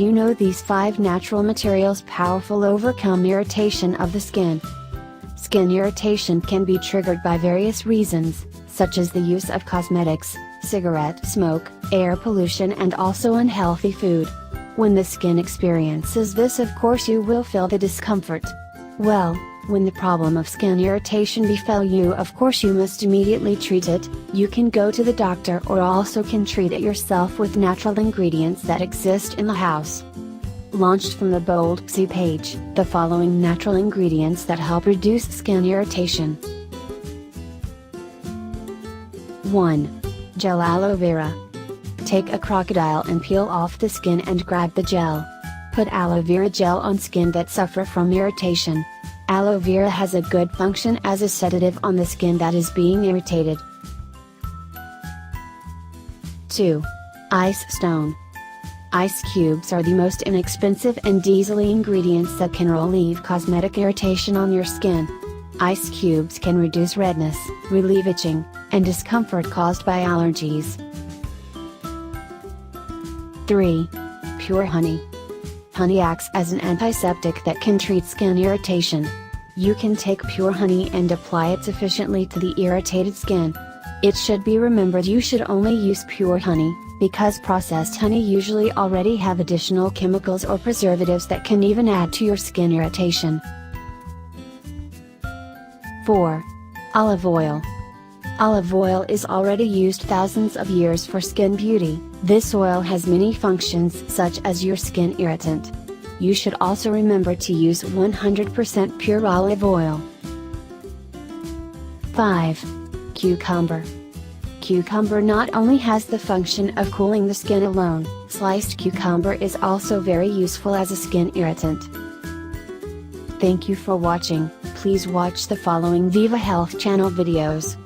you know these 5 natural materials powerful overcome irritation of the skin? Skin irritation can be triggered by various reasons, such as the use of cosmetics, cigarette smoke, air pollution and also unhealthy food. When the skin experiences this, of course you will feel the discomfort. Well, when the problem of skin irritation befell you, of course you must immediately treat it. You can go to the doctor or also can treat it yourself with natural ingredients that exist in the house. Launched from the Boldksy page, the following natural ingredients that help reduce skin irritation. 1. Gel aloe vera. Take a crocodile and peel off the skin and grab the gel. Put aloe vera gel on skin that suffer from irritation. Aloe vera has a good function as a sedative on the skin that is being irritated. 2. Ice stone. Ice cubes are the most inexpensive and easily ingredients that can relieve cosmetic irritation on your skin. Ice cubes can reduce redness, relieve itching, and discomfort caused by allergies. 3. Pure honey. Honey acts as an antiseptic that can treat skin irritation. You can take pure honey and apply it sufficiently to the irritated skin. It should be remembered you should only use pure honey, because processed honey usually already have additional chemicals or preservatives that can even add to your skin irritation. 4. Olive oil. Olive oil is already used thousands of years for skin beauty. This oil has many functions such as your skin irritant. You should also remember to use 100% pure olive oil. 5. Cucumber. Cucumber not only has the function of cooling the skin alone, sliced cucumber is also very useful as a skin irritant. Thank you for watching. Please watch the following Viva Health channel videos.